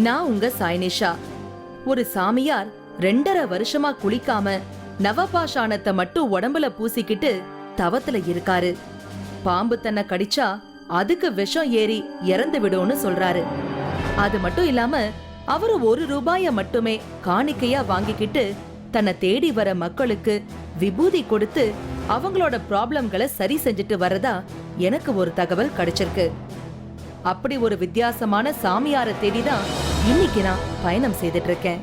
நான் உங்க சாய்னிஷா. ஒரு சாமியார் 2.5 வருஷமா குளிக்காம நவபாஷாணத்தை மட்டும் உடம்புல பூசிக்கிட்டு தவத்துல இருக்காரு. பாம்பு தன்னை கடிச்சா அதுக்கு விஷம் ஏறி இறந்து விடும்னு சொல்றாரு. அது மட்டும் இல்லாம அவரு 1 ரூபாய மட்டுமே காணிக்கையா வாங்கிக்கிட்டு தன்னை தேடி வர மக்களுக்கு விபூதி கொடுத்து அவங்களோட ப்ராப்ளம்களை சரி செஞ்சுட்டு வரதா எனக்கு ஒரு தகவல் கிடைச்சிருக்கு. அப்படி ஒரு வித்தியாசமான சாமியார தேடிதான் இன்னைக்கு நான் பயணம் செய்துட்டு இருக்கேன்.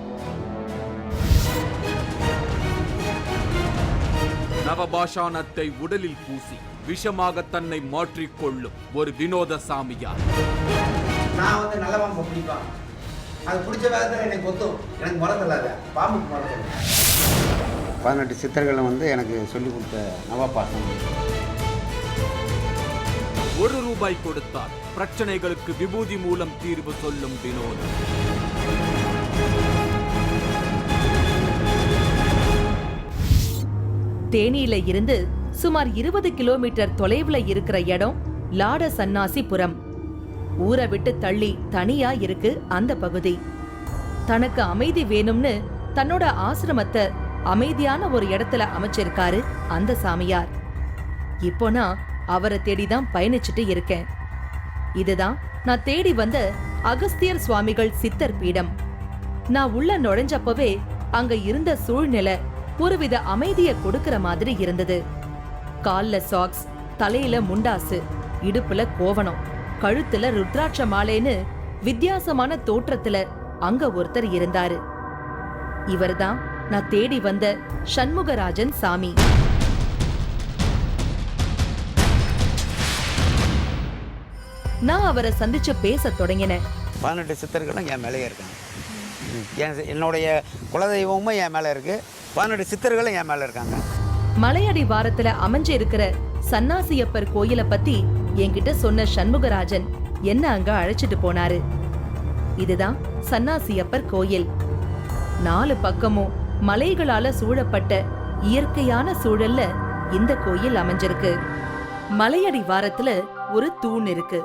நவபாஷாணத்தை உடலில் பூசி விஷமாக தன்னை மாற்றிக்கொள்ளும் ஒரு வினோத சாமியார். நான் நல்லவன் பிடிப்பான். அது பிடிச்ச வேகத்தில் எனக்கு கொத்தும். எனக்கு முறை தள்ளாத, பாம்புக்கு முறை தள்ளாத. 18 சித்தர்களை எனக்கு சொல்லிக் கொடுத்த நவபாஷாணம். 1 ரூபாய் கொடுத்தால் பிரச்சனைகளுக்கு விபூதி மூலம் தீர்வு சொல்லும் வினோதம். தேனியில இருந்து சுமார் 20 கிலோமீட்டர் தொலைவுல இருக்கிற இடம் லாட சன்னாசிபுரம். ஊரை விட்டு தள்ளி தனியா இருக்கு அந்த பகுதி. தனக்கு அமைதி வேணும்னு தன்னோட ஆசிரமத்தை அமைதியான ஒரு இடத்துல அமைச்சிருக்காரு அந்த சாமியார். இப்போ நான் அவரை தேடிதான் பயணிச்சுட்டு இருக்கேன். இதுதான் நான் தேடி வந்த அகஸ்தியர் சுவாமிகள் சித்தர் பீடம். நான் உள்ள நுழைஞ்சப்பவே அங்க இருந்த சூழ்நிலை ஒருவித அமைதியை கொடுக்கிற மாதிரி இருந்தது. கால்ல சாக்ஸ், தலையில முண்டாசு, இடுப்புல கோவணம், கழுத்துல ருத்ராட்ச மாலைன்னு வித்தியாசமான தோற்றத்துல அங்க ஒருத்தர் இருந்தாரு. இவர்தான் நான் தேடி வந்த சண்முகராஜன் சாமி. நான் அவரை சந்திச்சு பேச தொடங்கினேன். 18 சித்தர்களும் என் மேலேயே இருக்காங்க. என்னுடைய குலதெய்வமும் என் மேலே இருக்கு. 18 சித்தர்களும் என் மேலே இருக்காங்க. மலையடி வாரத்துல அமைஞ்சு இருக்கிற சன்னாசியப்பர் கோயிலை பத்தி என்கிட்ட சொன்ன சண்முகராஜன் என்ன அங்க அழைச்சிட்டு போனாரு. இதுதான் சன்னாசியப்பர் கோயில். 4 பக்கமும் மலைகளால சூழப்பட்ட இயற்கையான சூழல்ல இந்த கோயில் அமைஞ்சிருக்கு. மலையடி வாரத்துல ஒரு தூண் இருக்கு.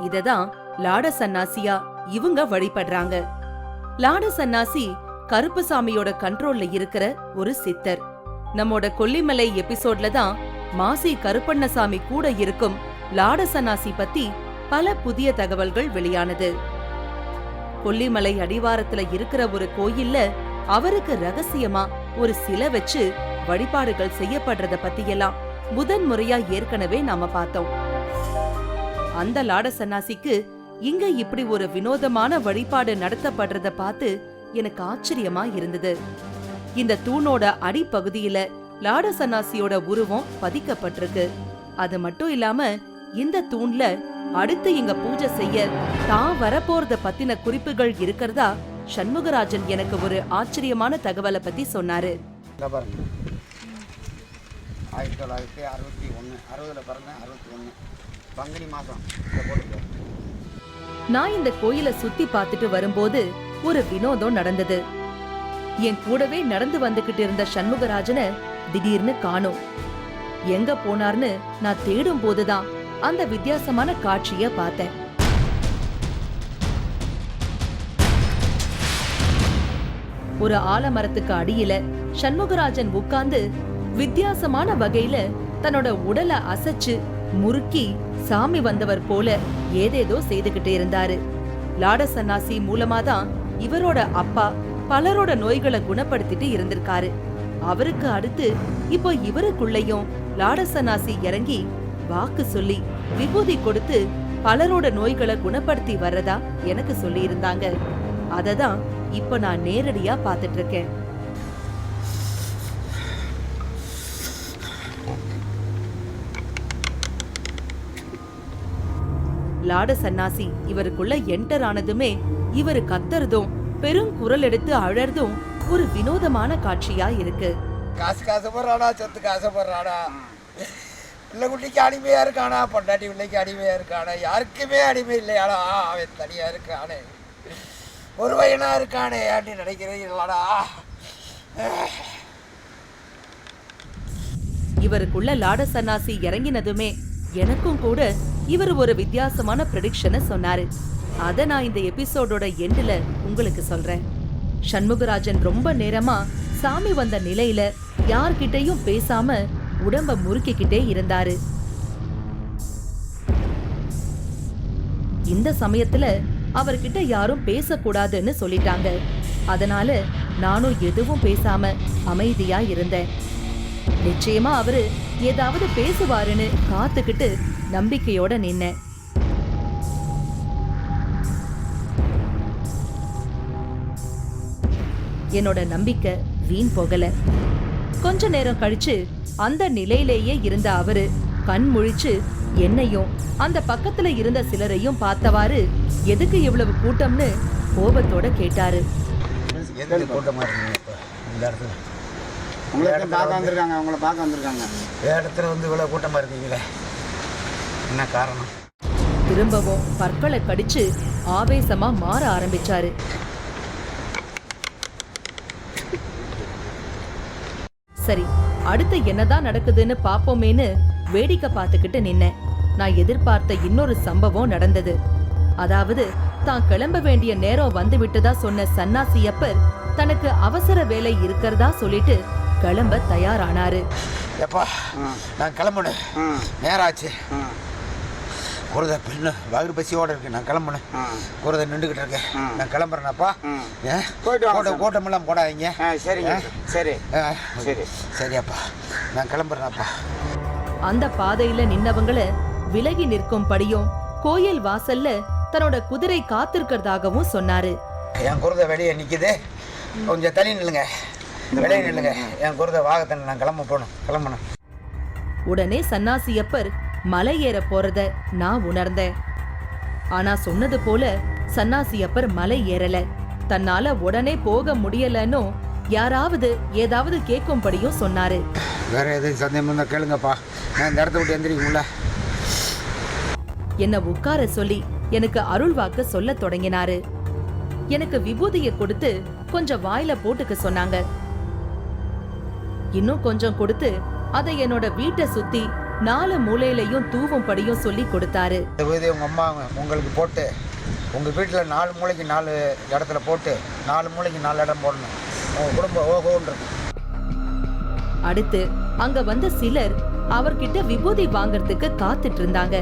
இததான் லாட சன்னாசியா இவங்க வழிபடுறாங்க. லாட சன்னாசி கருப்பசாமியோட கண்ட்ரோல்ல இருக்கிற ஒரு சித்தர். நம்மோட கொல்லிமலை எபிசோட்ல தான் மாசி கருப்பண்ணசாமி கூட இருக்கும் லாட சன்னாசி பத்தி பல புதிய தகவல்கள் வெளியானது. கொல்லிமலை அடிவாரத்துல இருக்கிற ஒரு கோயில்ல அவருக்கு ரகசியமா ஒரு சிலை வச்சு வழிபாடுகள் செய்யப்படுறத பத்தியெல்லாம் முதன்முறையா ஏற்கனவே நாம பார்த்தோம். அந்த லாட சன்னாசிக்கு இங்க இப்படி ஒரு வினோதமான வழிபாடு நடத்தப்படுறத பார்த்து எனக்கு ஆச்சரியமா இருந்தது. இந்த தூணோட அடிப்பகுதியில லாட சன்னாசியோட உருவம் பதிக்கப்பட்டிருக்கு. அது மட்டும் இல்லாம இந்த தூண்ல அடுத்து இங்க பூஜை செய்ய தான் வரப்போறத பத்தின குறிப்புகள் இருக்கிறதா சண்முகராஜன் எனக்கு ஒரு ஆச்சரியமான தகவலை பத்தி சொன்னாரு. 1961 60ல பிறந்தேன். 61 பங்குனி மாசம். நான் இந்த கோயிலை சுத்தி பார்த்துட்டு வரும்போது ஒரு வினோதம் நடந்தது. என் கூடவே நடந்து வந்துகிட்டு இருந்த சண்முகராஜனை திடீர்னு காணோம். எங்க போனார்னு நான் தேடும் போதுதான் அந்த வித்தியாசமான காட்சிய பார்த்தேன். ஒரு ஆலமரத்துக்கு அடியில சண்முகராஜன் உட்கார்ந்து வித்தியாசமான வகையில தன்னோட உடலை அசைச்சு முறுக்கி சாமி வந்தவர் போல ஏதேதோ செய்துகிட்டு இருந்தாரு. லாட சன்னாசி மூலமாதான் இவரோட அப்பா பலரோட நோய்களை குணப்படுத்திட்டு இருந்திருக்காரு. அவருக்கு அடுத்து இப்போ இவருக்குள்ளயும் லாட சன்னாசி இறங்கி வாக்கு சொல்லி விபூதி கொடுத்து பலரோட நோய்களை குணப்படுத்தி வர்றதா எனக்கு சொல்லி இருந்தாங்க. அததான் இப்ப நான் நேரடியா பாத்துட்டு இருக்கேன். லாட சன்னாசி இவருக்குள்ள என்டர் ஆனதுமே இவரு கத்துறதும் பெருங்குரல் எடுத்து அழறதும் ஒரு வினோதமான காட்சியா இருக்கு. காசுக்கு ஆசைப்படுறாடா, சொத்துக்கு ஆசைப்படுறாடா, பிள்ளை குட்டிக்கு அடிமையா இருக்கானா, பொண்டாட்டி பிள்ளைக்கு அடிமையா இருக்கானா, யாருக்குமே அடிமை இல்லையாடா, அவன் தனியா இருக்கானே, ஒரு பையனா இருக்கானே அப்படின்னு நினைக்கிறேன் இல்லடா. இவருக்குள்ள லாட சன்னாசி இறங்கினதுமே எனக்கும் கூட இவர் ஒரு வித்தியாசமான ப்ரெடிக்ஷனை சொன்னாரு. அத நான் இந்த எபிசோடோட எண்டுல உங்களுக்கு சொல்றேன். சண்முகராஜன் ரொம்ப நேரமா சாமி வந்த நிலையில யார்கிட்டயும் பேசாம உடம்ப முறுக்கிக்கிட்டே இருந்தாரு. இந்த சமயத்துல அவர்கிட்ட யாரும் பேசக்கூடாதுன்னு சொல்லிட்டாங்க. அதனால நானும் எதுவும் பேசாம அமைதியா இருந்தேன். நிச்சயமா அவரு ஏதாவது பேசுவாருன்னு காத்துக்கிட்டு நம்பிக்கையோட நின்னேன். என்னோட நம்பிக்கை வீண் போகல. கொஞ்ச நேரம் கழிச்சு அந்த நிலையிலேயே இருந்த அவரு கண் முழிச்சு என்னையும் அந்த பக்கத்துல இருந்த சிலரையும் பார்த்தவாறு எதுக்கு இவ்வளவு கூட்டம்னு கோபத்தோட கேட்டாரு. உங்களை பார்க்க வந்திருக்காங்க. இடத்துல வந்து இவ்வளவு கூட்டமா இருக்கீங்களே, என்ன காரணம்? திரும்பவும் பற்களை கடிச்சு ஆவேசமா மாற ஆரம்பிச்சாரு. சரி, அடுத்து என்னதான் நடக்குதுன்னு பாப்போமேன்னு வேடிக்கை பார்த்துக்கிட்டு நின்னேன். நான் எதிர்பார்த்த இன்னொரு சம்பவம் நடந்தது. அதாவது தான் கிளம்ப வேண்டிய நேரம் வந்து விட்டதா சொன்ன சன்னாசியப்பர் தனக்கு அவசர வேலை இருக்கிறதா சொல்லிட்டு கிளம்ப தயாரானாரு. எப்பா நான் கிளம்பணும், நேராச்சு. குருத பெண்ணு வயிறு பசியோட இருக்கு, நான் கிளம்பணும். குருத நின்றுகிட்டு இருக்கேன், நான் கிளம்புறேனாப்பா. கூட்டமெல்லாம் போடாதீங்க. சரிங்க, சரி சரி சரியாப்பா, நான் கிளம்புறேனாப்பா. அந்த பாதையில நின்னவங்கள விலகி நிற்கும்படியும் கோயில் வாசல்ல தன்னோட குதிரை காத்திருக்கிறதாகவும் சொன்னாரு. என் குருத வெளியே நிக்குது, கொஞ்சம் தள்ளி நில்லுங்க, வெளியே நில்லுங்க. என் குருத வாகத்தனை நான் கிளம்பணும். உடனே சன்னாசியப்பர் மலை ஏற போறத நான் உணர்ந்தேன். ஆனா சொன்னது போல சன்னாசியப்பர் மலை ஏறல. தன்னால உடனே போக முடியலன்னு யாராவது ஏதாவது கேட்கும்படியும் சொன்னாரு. வேற எதுவும் சந்தேகம் இருந்தா கேளுங்கப்பா, நான் இந்த இடத்த விட்டு எந்திரிக்கும்ல. என்ன உட்கார சொல்லி எனக்கு அருள் வாக்கு சொல்ல தொடங்கினாரு. எனக்கு விபூதியை கொடுத்து கொஞ்சம் வாயில போட்டுக்க சொன்னாங்க. இன்னும் கொஞ்சம் கொடுத்து அதை என்னோட வீட்டை சுத்தி 4 மூலையிலையும் தூவும்படியும் சொல்லி கொடுத்தாரு. உங்க அம்மா உங்களுக்கு போட்டு உங்க வீட்டுல 4 மூலைக்கு 4 இடத்துல போட்டு 4 மூலைக்கு 4 இடம் போடணும். உங்க குடும்பம் ஓகோன்றது. அடுத்து அங்க வந்த சிலர் அவர்கிட்ட விபூதி வாங்கறதுக்கு காத்துட்டு இருந்தாங்க.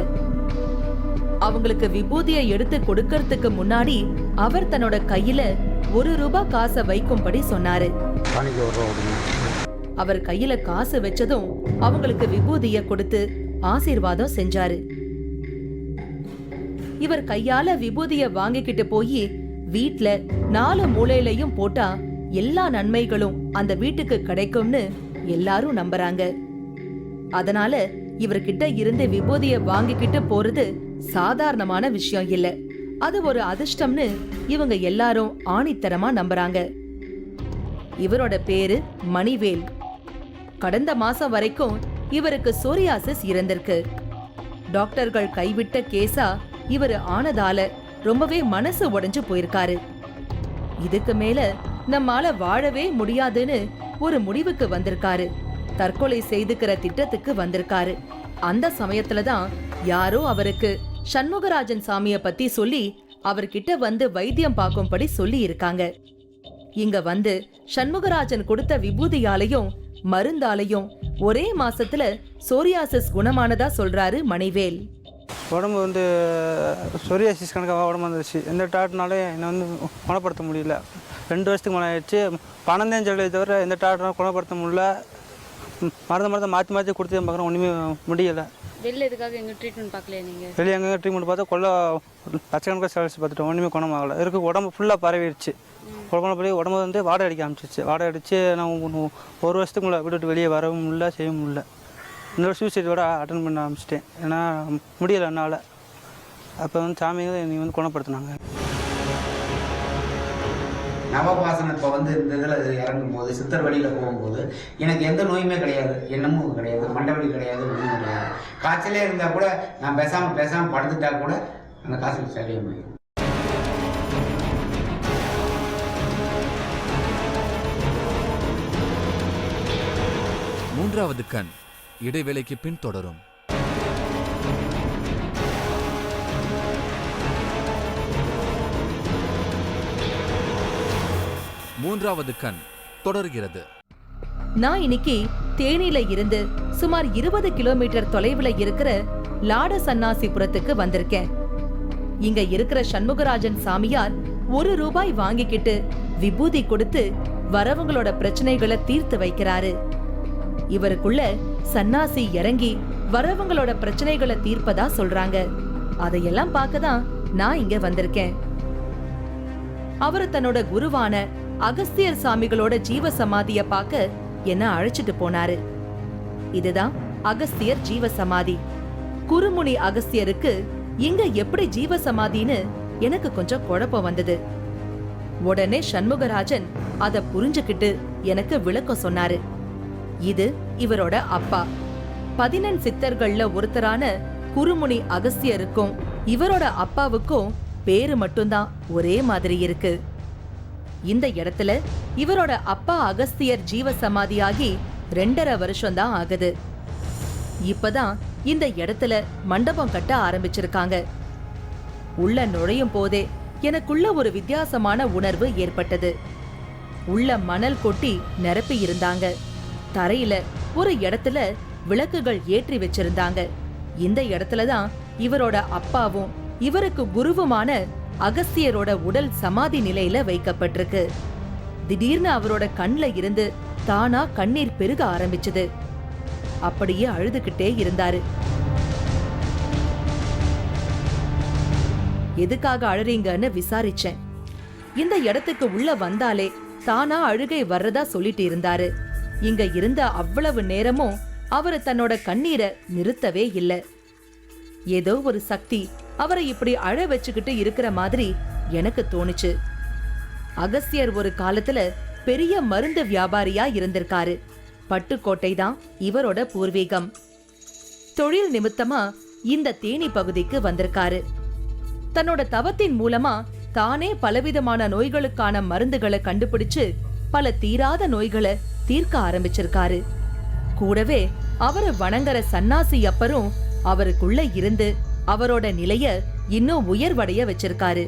அவங்களுக்கு விபூதியை எடுத்து கொடுக்கறதுக்கு முன்னாடி அவர் தன்னோட கையில 1 ரூபாய் காசை வைக்கும்படி சொன்னாரு. அவர் கையில காசு வச்சதும் அவங்களுக்கு விபூதிய கொடுத்து ஆசீர்வாதம் செஞ்சாரு. இவர் கையால விபூதிய வாங்கிக்கிட்டு போய் வீட்ல 4 மூலையிலையும் போட்டா எல்லா நன்மைகளும் அந்த வீட்டுக்கு கிடைக்கும்னு எல்லாரும் நம்புறாங்க. அதனால இவர்கிட்ட இருந்து விபூதிய வாங்கிக்கிட்டு போறது சாதாரணமான விஷயம் இல்ல, அது ஒரு அதிர்ஷ்டம்னு இவங்க எல்லாரும் ஆணித்தரமா நம்புறாங்க. இவரோட பேரு மணிவேல். கடந்த மாசம் வரைக்கும் இவருக்கு சோரியாசிஸ் இருந்திருக்கு. டாக்டர்கள் கைவிட்ட கேஸா இவரு ஆனதால ரொம்பவே மனசு உடைஞ்சு போயிருக்காரு. இதுக்கு மேல நம்மால வாழவே முடியாதுன்னு ஒரு முடிவுக்கு வந்திருக்காரு. தற்கொலை செய்துக்கிற திட்டத்துக்கு வந்திருக்காரு. அந்த சமயத்துலதான் யாரோ அவருக்கு சண்முகராஜன் சாமிய பத்தி சொல்லி அவர்கிட்ட வந்து வைத்தியம் பார்க்கும்படி சொல்லி இருக்காங்க. இங்க வந்து சண்முகராஜன் கொடுத்த விபூதியாலையும் மருந்தாலையும் ஒரே மாசத்துல சோரியாசிஸ் குணமானதா சொல்றாரு மணிவேல். உடம்பு வந்து சொரியாசிஸ் கணக்காக உடம்பு வந்துருச்சு. எந்த டாக்டர்னாலே என்னை வந்து குணப்படுத்த முடியல. 2 வருஷத்துக்கு மேலே ஆயிடுச்சு. பணம் தான் சொல்லி தவிர எந்த டாக்டரும் குணப்படுத்த முடியல. மருந்து மாற்றி கொடுத்து பார்க்குறோம், ஒன்றுமே முடியலை. வெளில இதுக்காக எங்கள் ட்ரீட்மெண்ட் பார்க்கலையா நீங்கள்? வெளியே எங்கே ட்ரீட்மெண்ட் பார்த்தா லட்சக்கணக்காக செலவு பார்த்துட்டோம், ஒன்றுமே குணமாகலை. இருக்கு உடம்பு ஃபுல்லாக பரவிடுச்சு. குழம்பு உடம்பு வந்து வாடகை அடிக்க ஆரம்பிச்சிச்சு. வாடகை அடித்து நான் 1 வருஷத்துக்கு மேலே விட்டுட்டு வெளியே வரவும் முடியல, செய்யவும் முடியல. இன்னொரு சூசைடோட அட்டன் பண்ண ஆரம்பிச்சிட்டேன். ஏன்னா முடியலை என்னால். அப்போ வந்து சாமியை என்னை வந்து குணப்படுத்தினாங்க. நவபாசனம் இப்போ வந்து இந்த இதில் இறங்கும்போது, சித்தர் வழியில் போகும்போது எனக்கு எந்த நோயுமே கிடையாது, எண்ணமும் கிடையாது, மண்டவலி கிடையாது, ஒன்றும் கிடையாது. காய்ச்சலே இருந்தால் கூட நான் பேசாமல் படுத்துட்டா கூட அந்த காய்ச்சல் சரியாக. மூன்றாவது கண் இடைவேளைக்கு பின் தொடரும். மூன்றாவது கண் தொடர்கிறது. நான் இன்னைக்கு தேனியில இருந்து சுமார் 20 கிலோமீட்டர் தொலைவுல இருக்கிற லாட சன்னாசிபுரத்துக்கு வந்திருக்கேன். இங்க இருக்கிற சண்முகராஜன் சாமியார் 1 ரூபாய் வாங்கிக்கிட்டு விபூதி கொடுத்து வரவங்களோட பிரச்சனைகளை தீர்த்து வைக்கிறாரு. இவருக்குள்ள சன்னாசி இறங்கி வரவங்களோட பிரச்சனைகளை தீர்ப்பதா சொல்றாங்க. அதையெல்லாம் பார்க்கதான் நான் இங்க வந்திருக்கேன். அவரு தன்னோட குருவான அகஸ்தியர் சாமிகளோட ஜீவ சமாதிய பார்க்க என்ன அழைச்சிட்டு போனாரு. இதுதான் அகஸ்தியர் ஜீவ சமாதி. குருமுனி அகஸ்தியருக்கு இங்க எப்படி ஜீவ சமாதின்னு எனக்கு கொஞ்சம் குழப்பம் வந்தது. உடனே சண்முகராஜன் அத புரிஞ்சுக்கிட்டு எனக்கு விளக்கம் சொன்னாரு. இது இவரோட அப்பா. 11 சித்தர்கள்ல ஒருத்தரான குருமுனி அகஸ்தியருக்கும் இவரோட அப்பாவுக்கும் பேரு மட்டும்தான் ஒரே மாதிரி இருக்கு. இந்த இடத்துல இவரோட அப்பா அகஸ்தியர் ஜீவ சமாதியாகி 2.5 வருஷம்தான் ஆகுது. இப்பதான் இந்த இடத்துல மண்டபம் கட்ட ஆரம்பிச்சிருக்காங்க. உள்ள நுழையும் போதே எனக்குள்ள ஒரு வித்தியாசமான உணர்வு ஏற்பட்டது. உள்ள மணல் கொட்டி நிரப்பி இருந்தாங்க. தரையில ஒரு இடத்துல விளக்குகள் ஏற்றி வச்சிருந்தாங்க. இந்த இடத்துலதான் இவரோட அப்பாவும் இவருக்கு குருவுமான அகஸ்தியரோட உடல் சமாதி நிலையில வைக்கப்பட்டிருக்கு. திடீர்னு அவரோட கண்ல இருந்து தானா கண்ணீர் பெருக ஆரம்பிச்சது. அப்படியே அழுதுகிட்டே இருந்தாரு. எதுக்காக அழறீங்கன்னு விசாரிச்சேன். இந்த இடத்துக்கு உள்ள வந்தாலே தானா அழுகை வர்றதா சொல்லிட்டு இருந்தாரு. இங்க இருந்த அவ்வளவு நேரமும் அவரு தன்னோட கண்ணீரை நிறுத்தவே இல்ல. ஏதோ ஒரு சக்தி அவரை இப்படி அழ வச்சுக்கிட்டு இருக்கிற மாதிரி எனக்கு தோணுச்சு. அகஸ்தியர் ஒரு காலத்துல பெரிய மருந்து வியாபாரியா இருந்திருக்காரு. பட்டுக்கோட்டை தான் இவரோட பூர்வீகம். தொழில் நிமித்தமா இந்த தேனி பகுதிக்கு வந்திருக்காரு. தன்னோட தவத்தின் மூலமா தானே பலவிதமான நோய்களுக்கான மருந்துகளை கண்டுபிடிச்சு பல தீராத நோய்களை தீர்க்க ஆரம்பிச்சிருக்காரு. கூடவே அவரை வணங்குற சன்னாசி அப்பரும் அவருக்குள்ள இருந்து அவரோட நிலைய இன்னும் உயர்வடைய வச்சிருக்காரு.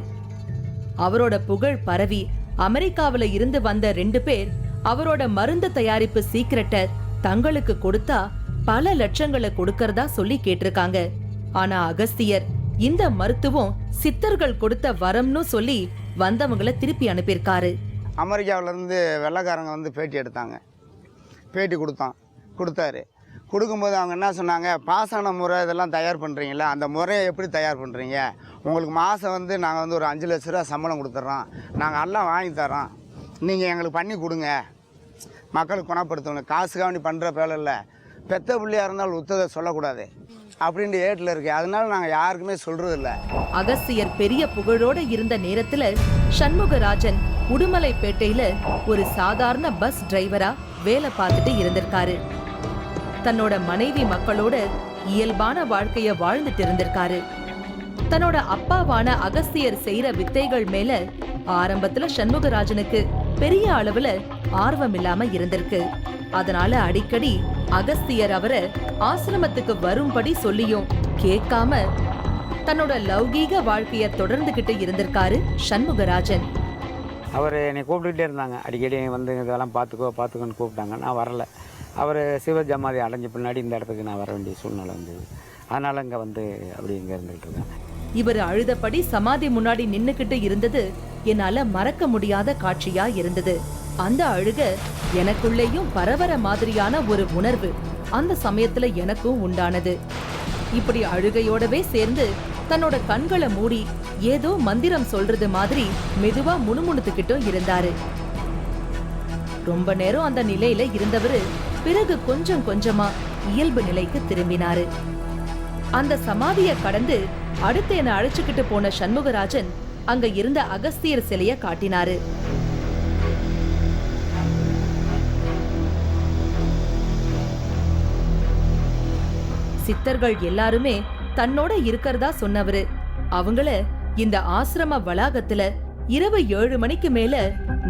அவரோட புகழ் பரவி அமெரிக்காவில இருந்து வந்த 2 பேர் அவரோட மருந்து தயாரிப்பு சீக்கிரட்டை தங்களுக்கு கொடுத்தா பல லட்சங்களை கொடுக்கறதா சொல்லி கேட்டிருக்காங்க. ஆனா அகஸ்தியர் இந்த மருத்துவம் சித்தர்கள் கொடுத்த வரம்னு சொல்லி வந்தவங்களை திருப்பி அனுப்பியிருக்காரு. அமெரிக்காவிலேருந்து வெள்ளைக்காரங்க வந்து பேட்டி எடுத்தாங்க. பேட்டி கொடுத்தாரு. கொடுக்கும்போது அவங்க என்ன சொன்னாங்க, பாசான முறை இதெல்லாம் தயார் பண்ணுறீங்களா, அந்த முறையை எப்படி தயார் பண்ணுறீங்க, உங்களுக்கு மாதம் வந்து நாங்கள் வந்து ஒரு 5 லட்ச ரூபா சம்பளம் கொடுத்துட்றோம், நாங்கள் எல்லாம் வாங்கி தரோம், நீங்கள் எங்களுக்கு பண்ணி கொடுங்க, மக்களுக்கு குணப்படுத்தணும், காசுக்காண்டி பண்ணுற வேலை இல்லை, பெத்த பிள்ளையாக இருந்தாலும் உத்ததை சொல்லக்கூடாது அப்படின்ட்டு ஏட்டில் இருக்கு. அதனால நாங்கள் யாருக்குமே சொல்கிறதில்ல. அகஸ்தியர் பெரிய புகழோட இருந்த நேரத்துல சண்முகராஜன் உடுமலைப்பேட்டையில ஒரு சாதாரண பஸ் டிரைவரா வேலை பார்த்துட்டு இருந்திருக்காரு. தன்னோட மனைவி மக்களோட இயல்பான வாழ்க்கைய வாழ்ந்துட்டு இருந்திருக்காரு. தன்னோட அப்பாவான அகஸ்தியர் செய்யற வித்தைகள் மேல ஆரம்பத்துல சண்முகராஜனுக்கு பெரிய அளவுல ஆர்வம் இல்லாம இருந்திருக்கு. அதனால அடிக்கடி அகஸ்தியர் அவரை ஆசிரமத்துக்கு வரும்படி சொல்லியும் கேட்காம தன்னோட லௌகீக வாழ்க்கைய தொடர்ந்துகிட்டு இருந்திருக்காரு சண்முகராஜன். அவர் என்னை கூப்பிட்டுக்கிட்டே இருந்தாங்க. அடிக்கடி வந்து இதெல்லாம் பார்த்துக்கோன்னு கூப்பிட்டாங்க. நான் வரல. அவர் சிவஜமாதி அடைஞ்ச பின்னாடி இந்த இடத்துக்கு நான் வர வேண்டிய சூழ்நிலை வந்தது. அதனால் இங்கே வந்து அப்படி இங்கே இருந்துகிட்டு இருக்கேன். இவர் அழுதபடி சமாதி முன்னாடி நின்னுக்கிட்டு இருந்தது என்னால மறக்க முடியாத காட்சியா இருந்தது. அந்த அழுக எனக்குள்ளேயும் பரவர மாதிரியான ஒரு உணர்வு அந்த சமயத்துல எனக்கும் உண்டானது. இப்படி அழுகையோடவே சேர்ந்து தன்னோட கண்களை மூடி ஏதோ மந்திரம் சொல்றது மாதிரி மெதுவா முணுமுணுத்துக்கிட்டும் இருந்தாரு. ரொம்ப நேரம் அந்த நிலையில இருந்தவரு பிறகு கொஞ்சம் கொஞ்சமா இயல்பு நிலைக்கு திரும்பினாரு. அந்த சமாதிய கடந்து அடுத்து என்ன அழைச்சுக்கிட்டு போன சண்முகராஜன் அங்க இருந்த அகஸ்தியர் சிலைய காட்டினாரு. சித்தர்கள் எல்லாருமே தன்னோட இருக்கிறதா சொன்னவரு அவங்கள இந்த ஆசிரம வளாகத்துல இரவு 7 மணிக்கு மேல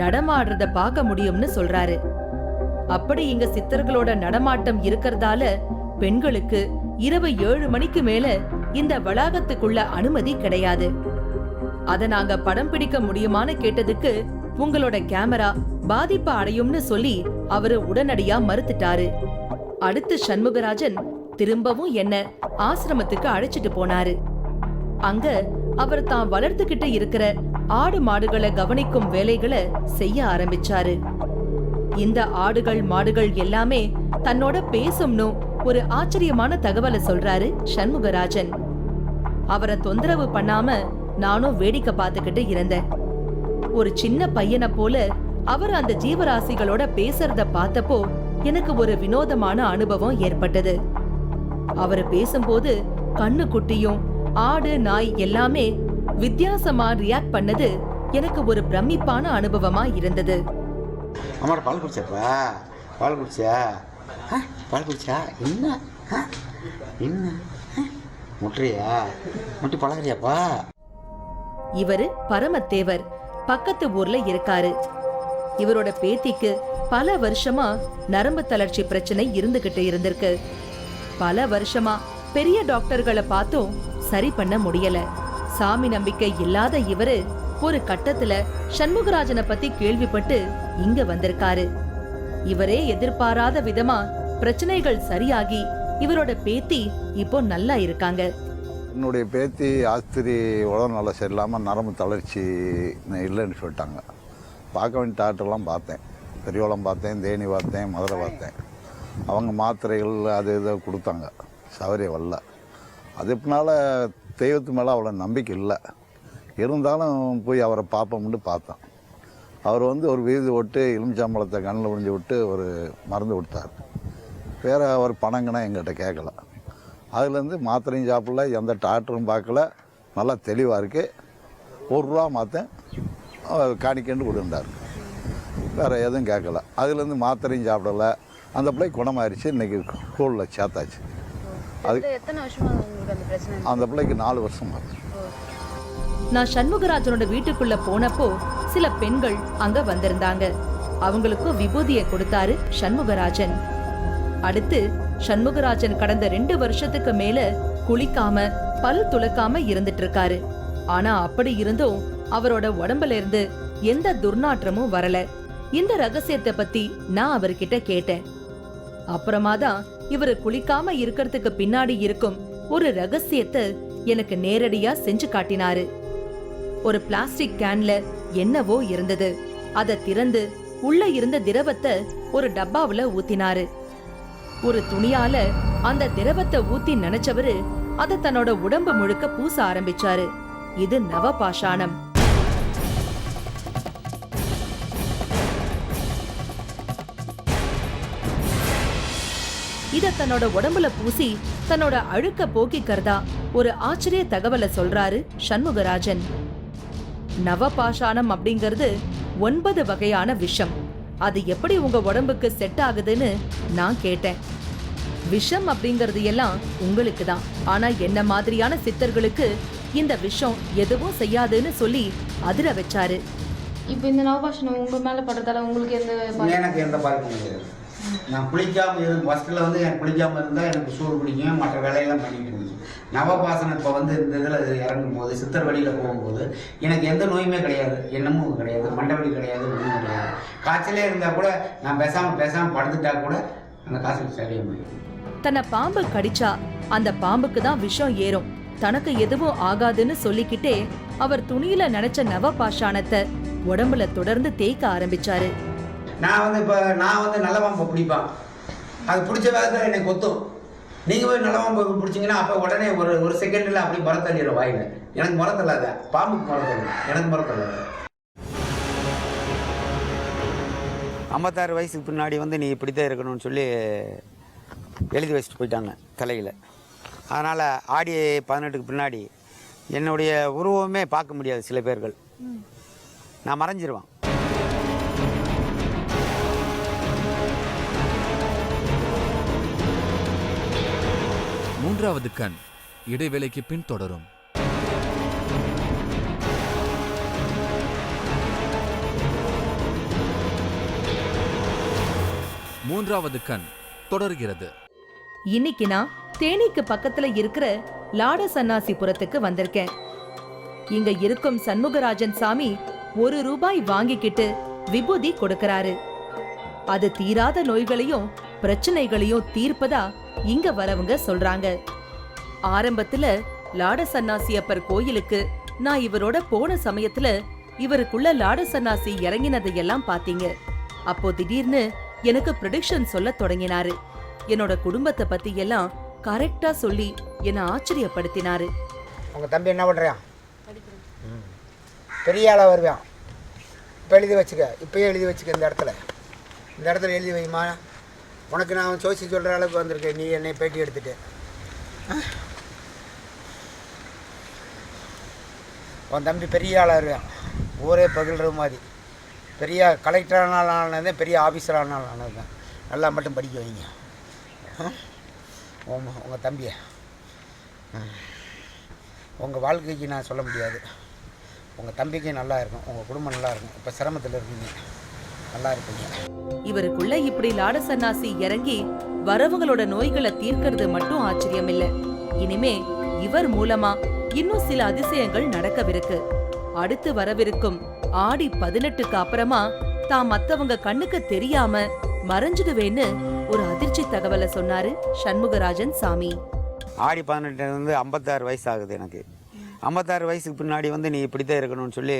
நடமாடுறத பார்க்க முடியும்னு சொல்றாரு. அப்படி இங்க சித்தர்களோட நடமாட்டம் இருக்கிறதால பெண்களுக்கு இரவு 7 மணிக்கு மேல இந்த வளாகத்துக்குள்ள அனுமதி கிடையாது. அத நாங்க படம் பிடிக்க முடியுமான்னு கேட்டதுக்கு உங்களோட கேமரா பாதிப்பு அடையும்னு சொல்லி அவரு உடனடியா மறுத்துட்டாரு. அடுத்து சண்முகராஜன் திரும்பவும் என்ன ஆசிரமத்துக்கு அழைச்சிட்டு போனாரு. அங்க அவர் தான் வளர்த்துக்கிட்டு இருக்கிற ஆடு மாடுகளை கவனிக்கும் வேலைகளை செய்ய ஆரம்பிச்சாரு. இந்த ஆடுகள் மாடுகள் எல்லாமே தன்னோட பேசும்னு ஒரு ஆச்சரியமான தகவலை சொல்றாரு சண்முகராஜன். அவரை தொந்தரவு பண்ணாம நானும் வேடிக்கை பார்த்துக்கிட்டு இருந்தேன். ஒரு சின்ன பையனை போல அவர் அந்த ஜீவராசிகளோட பேசுறத பார்த்தப்போ எனக்கு ஒரு வினோதமான அனுபவம் ஏற்பட்டது. அவரு பேசும்போது கண்ணு குட்டியும் ஆடு நாய் எல்லாமே வித்தியாசமா ரியாக்ட் பண்ணது எனக்கு ஒரு பிரமிப்பான அனுபவமா இருந்தது. அம்மா பால் குடிச்சப்பா, பால் குடிச்சா, பால் குடிச்சா, என்ன என்ன முட்டையா முட்டி பழகிறியாப்பா? இவரு பரமத்தேவர், பக்கத்து ஊர்ல இருக்காரு. இவரோட பேத்திக்கு பல வருஷமா நரம்பு தளர்ச்சி பிரச்சனை இருந்துகிட்டு இருந்திருக்கு. பல வருஷமா பெரிய டாக்டர்களை பார்த்தும் சரி பண்ண முடியல. சாமி நம்பிக்கை இல்லாத இவரு ஒரு கட்டத்துல சண்முகராஜனை பத்தி கேள்விப்பட்டு இங்க வந்திருக்காரு. இவரே எதிர்பாராத விதமா பிரச்சனைகள் சரியாகி இவரோட பேத்தி இப்போ நல்லா இருக்காங்க. என்னுடைய பேத்தி ஆஸ்திரி உடம்பு நல்லா சரியில்லாமல் நரம்பு தளர்ச்சி இல்லைன்னு சொல்லிட்டாங்க. பார்க்க வேண்டிய டாக்டர்லாம் பார்த்தேன், பெரியவளம் பார்த்தேன், தேனி பார்த்தேன், மதுரை பார்த்தேன். அவங்க மாத்திரைகள் அது இதை கொடுத்தாங்க, சவரிய வரல. அது எப்படினால தெய்வத்து மேலே அவ்வளோ நம்பிக்கை இல்லை. இருந்தாலும் போய் அவரை பார்ப்போம்னு பார்த்தேன். அவர் ஒரு வீதி விட்டு எலுமிச்சாம்பழத்தை கண்ணில் முடிஞ்சு விட்டு ஒரு மருந்து கொடுத்தார். வேறு அவர் பணங்கன்னா எங்கிட்ட கேட்கல. அதுலேருந்து மாத்திரையும் சாப்பிடல, எந்த டாக்டரும் பார்க்கல, நல்லா தெளிவாக இருக்குது. ₹1 மாற்றேன் காணிக்கண்டு கொடுந்தார், வேறு எதுவும் கேட்கல. அதுலேருந்து மாத்திரையும் சாப்பிடலை. அந்த பிள்ளை குணமாயிருச்சு. இன்றைக்கி ஸ்கூலில் சேர்த்தாச்சு. அது எத்தனை வருஷமா உங்களுக்கு அந்த பிரச்சனை? அந்த பிள்ளைக்கு 4 வருஷம் ஆச்சு. நான் சண்முகராஜனோட வீட்டுக்குள்ள போனப்போ சில பெண்கள் அங்க வந்திருந்தாங்க. அவங்களுக்கும் விபூதியை கொடுத்தாரு சண்முகராஜன். அடுத்து சண்முகராஜன் கடந்த 2 வருஷத்துக்கு மேல குளிக்காம பல் துளக்காம இருந்துட்டு இருக்காரு. ஆனா அப்படி இருந்தும் அவரோட உடம்புல இருந்து எந்த துர்நாற்றமும் வரல. இந்த ரகசியத்தை பத்தி நான் அவர்கிட்ட கேட்டேன். அப்புறமா தான் இவரு குளிக்காம இருக்கிறதுக்கு பின்னாடி இருக்கும் ஒரு ரகசியத்தை எனக்கு நேரடியா செஞ்சு காட்டினாரு. ஒரு பிளாஸ்டிக் கேன்ல என்னவோ இருந்தது. அதை திறந்து உள்ள இருந்த திரவத்தை ஒரு டப்பாவுல ஊத்தினாரு. ஒரு துணியால அந்த திரவத்தை ஊத்தி நினைச்சவரு அதை தன்னோட உடம்பு முழுக்க பூச ஆரம்பிச்சாரு. இது நவபாஷாணம். இத தன்னோட உடம்புல பூசி தன்னோட அழுக்க போக்கிக்கிறதா ஒரு ஆச்சரிய தகவலை சொல்றாரு சண்முகராஜன். நவபாஷாணம் அப்படிங்கிறது 9 வகையான விஷம். அது எப்படி உங்க உடம்புக்கு செட் ஆகுதுன்னு நான் கேட்டேன். விஷம் அப்படிங்கிறது எல்லாம் உங்களுக்கு தான், ஆனா என்ன மாதிரியான சித்தர்களுக்கு இந்த விஷம் எதுவும் செய்யாதுன்னு சொல்லி அதிர வச்சாரு. இப்போ இந்த நவபாஷணம் உங்க மேல படுறதால உங்களுக்கு எனக்கு எந்த பாதிப்பும் கிடையாது. நான் குளிக்காமல் ஃபஸ்ட்டில் எனக்கு குளிக்காமல் இருந்தால் எனக்கு சூடு பிடிக்கும், மற்ற வேலையெல்லாம் பண்ணிட்டு இருந்துச்சு. நவபாசனம் இப்போ இந்த இதில் இறங்கும் போது, சித்தர் வழியில் போகும்போது எனக்கு எந்த நோயுமே கிடையாது, எண்ணமும் கிடையாது, மண்டவலி கிடையாது, ஒன்றும் கிடையாது. காய்ச்சலே இருந்தால் கூட நான் பேசாமல் படுத்துட்டா கூட அந்த காய்ச்சல் சரியாக போயிடும். தன்னை பாம்பு கடிச்சா அந்த பாம்புக்கு தான் விஷம் ஏறும், தனக்கு எதுவும் ஆகாதுன்னு சொல்லிக்கிட்டே அவர் துணியில நினைச்ச நவபாஷாணத்தை உடம்புல தொடர்ந்து தேய்க்க ஆரம்பிச்சாரு. நான் நல்ல பாம்பை பிடிப்பேன், அது பிடிச்ச வேகத்தில் என்னை கொத்தும். நீங்கள் போய் நல்ல பாம்பு பிடிச்சிங்கன்னா அப்போ உடனே ஒரு செகண்டில் அப்படி மரத்தள்ளிடும் வாயில். எனக்கு மரத்தல்லாத, பாம்புக்கு மரத்தல்ல, எனக்கு மரத்தல்லாத. 56 வயசுக்கு பின்னாடி நீ இப்படித்தான் இருக்கணும்னு சொல்லி எழுதி வச்சுட்டு போயிட்டாங்க தலையில். அதனால் ஆடி 18க்கு பின்னாடி என்னுடைய உருவமே பார்க்க முடியாது. சில பேர்கள் நான் மறைஞ்சிருவேன். மூன்றாவது கண் இடைவேளைக்கு பின் தொடரும். மூன்றாவது கண் தொடர்கிறது. இன்னைக்கு நான் தேனிக்கு பக்கத்துல இருக்கிற லாட சன்னாசிபுரத்துக்கு வந்திருக்கேன். இங்க இருக்கும் சண்முகராஜன் சாமி ₹1 வாங்கிக்கிட்டு விபூதி கொடுக்கறாரு. அது தீராத நோய்களையும் பிரச்சனைகளையும் தீர்ப்பதா இங்க வரவங்க சொல்றாங்க. ஆரம்பத்துல லாட சன்னாசியப்பர் கோயிலுக்கு நான் இவரோட போன சமயத்துல இவருக்குள்ள லாட சன்னாசி இறங்கினதையெல்லாம் பாத்தீங்க. அப்போ திடீர்னு எனக்கு ப்ரெடிக்ஷன் சொல்ல தொடங்கினாரு. என்னோட குடும்பத்தை பத்தி எல்லாம் கரெக்டா சொல்லி என்ன ஆச்சரியப்படுத்தினாரு. உங்கள் தம்பி என்ன பண்ணுறான்? பெரிய ஆளாக வருவான். இப்போ எழுதி வச்சுக்க, இப்போயே எழுதி வச்சுக்க. இந்த இடத்துல எழுதி வைமா. உனக்கு நான் சோசி சொல்கிற அளவுக்கு வந்திருக்கேன். நீ என்னை பேட்டி எடுத்துட்டு உன் தம்பி பெரிய ஆளாக வருவான். ஊரே பகிழ்ற மாதிரி. பெரிய கலெக்டரானாலும் ஆனது, பெரிய ஆஃபீஸரானாலும் ஆனது தான். நல்லா மட்டும் படிக்க வைங்க உங்கள் தம்பியை. உங்கள் வாழ்க்கைக்கு நான் சொல்ல முடியாது. உங்கள் தம்பிக்கு நல்லா இருக்கும், உங்கள் குடும்பம் நல்லா இருக்கும். இப்போ சிரமத்தில் இருக்கீங்க, நல்லா இருப்பீங்க. இவருக்குள்ள இப்படி லாட சன்னாசி இறங்கி வரவங்களோட நோய்களை தீர்க்கிறது மட்டும் ஆச்சரியம் இல்ல. இனிமே இவர் மூலமா இன்னும் சில அதிசயங்கள் நடக்கவிருக்கு. அடுத்து வரவிருக்கும் ஆடி 18க்கு அப்புறமா தான் மத்தவங்க கண்ணுக்கு தெரியாம மறைஞ்சிடுவேன்னு ஒரு அதிர்ச்சி தகவலை சொன்னாரு சண்முகராஜன் சாமி. ஆடி 18 வந்து 56 வயசு ஆகுது எனக்கு. 56 வயசுக்கு பின்னாடி வந்து நீ இப்படித்தான் இருக்கணும்னு சொல்லி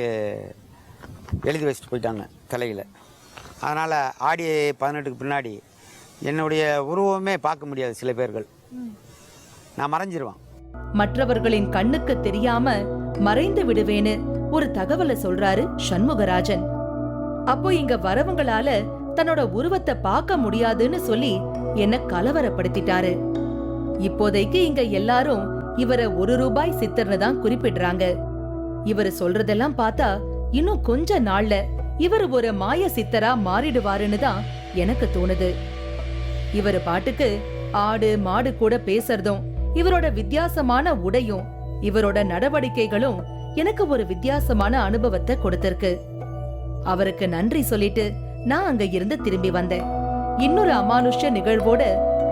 எழுதி வச்சுட்டு போயிட்டாங்க தலையில். அதனால் ஆடி 18க்கு பின்னாடி என்னுடைய உருவமே பார்க்க முடியாது. சில பேர்கள் நான் மறைஞ்சிருவான். மற்றவர்களின் கண்ணுக்கு தெரியாம மறைந்து விடுவேன்னு ஒரு தகவலை சொல்றாரு சண்முகராஜன். அப்போ இங்க வரவங்களால தன்னோட உருவத்தை பார்க்க முடியாதுன்னு சொல்லி என்ன கலவரப்படுத்திட்டாரு. இப்போதைக்கு இங்க எல்லாரும் இவரை 1 ரூபாய் சித்தர்னு தான் குறிப்பிடுறாங்க. இவரு சொல்றதெல்லாம் பார்த்தா இன்னும் கொஞ்ச நாள்ல இவர் ஒரு மாய சித்தரா மாறிடுவாருன்னு தான் எனக்கு தோணுது. இவரு பாட்டுக்கு ஆடு மாடு கூட பேசுறதும், இவரோட வித்தியாசமான உடையும், இவரோட நடவடிக்கைகளும் எனக்கு ஒரு வித்தியாசமான அனுபவத்தை கொடுத்திருக்கு. அவருக்கு நன்றி சொல்லிட்டு நான் அங்க இருந்து திரும்பி வந்தேன். இன்னொரு அமானுஷ்ய நிகழ்வோட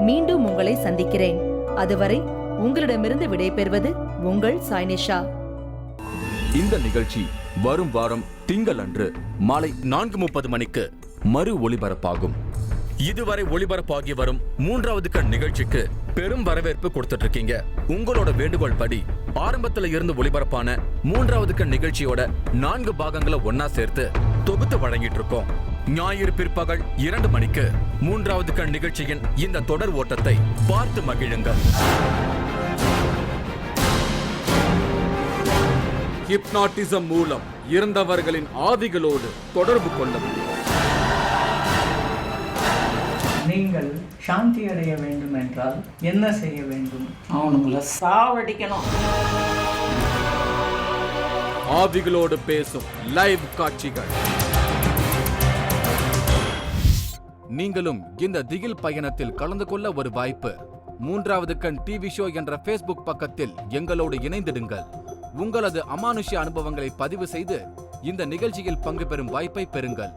மீண்டும் உங்களை சந்திக்கிறேன். அதுவரை உங்களிடமிருந்து விடைபெறுவது உங்கள் சாய்னிஷா. இந்த நிகழ்ச்சி வரும் வாரம் திங்கள் அன்று மாலை 4:30 மணிக்கு மறு ஒளிபரப்பாகும். இதுவரை ஒளிபரப்பாகி வரும் 3வது கண் நிகழ்ச்சிக்கு பெரும் வரவேற்பு கொடுத்துட்டு இருக்கீங்க. உங்களோட வேண்டுகோள் படி ஆரம்பத்துல இருந்து ஒளிபரப்பான 3வது கண் நிகழ்ச்சியோட 4 பாகங்களை ஒன்னா சேர்த்து தொகுத்து வழங்கிட்டு இருக்கோம். ஞாயிறு பிற்பகல் 2 மணிக்கு 3வது கண் நிகழ்ச்சியின் இந்த தொடர் ஓட்டத்தை பார்த்து மகிழுங்கள். ஹிப்னாட்டிசம் மூலம் இறந்தவர்களின் ஆவிகளோடு தொடர்பு கொள்ள முடியும். நீங்கள் சாந்தி அடைய வேண்டும் என்றால் என்ன செய்ய வேண்டும்? அவனுங்களை சாவடிக்கணும். ஆவிகளோடு பேசும் லைவ் காட்சிகள். நீங்களும் இந்த திகில் பயணத்தில் கலந்து கொள்ள ஒரு வாய்ப்பு. 3வது கண் டிவி ஷோ என்ற Facebook பக்கத்தில் எங்களோடு இணைந்திடுங்கள். உங்களது அமானுஷ்ய அனுபவங்களை பதிவு செய்து இந்த நிகழ்ச்சியில் பங்கு பெறும் வாய்ப்பை பெறுங்கள்.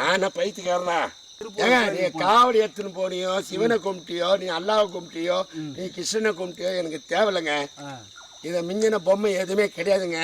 நான் பைத்தியக்காரனா? நீ காவடி எடுத்துன்னு போனியோ, சிவனை கும்பிட்டியோ, நீ அல்லாவை கும்பிட்டியோ, நீ கிருஷ்ணனை கும்பிட்டியோ எனக்கு தேவையில்லைங்க. இதை மிஞ்சின பொம்மை எதுவுமே கிடையாதுங்க.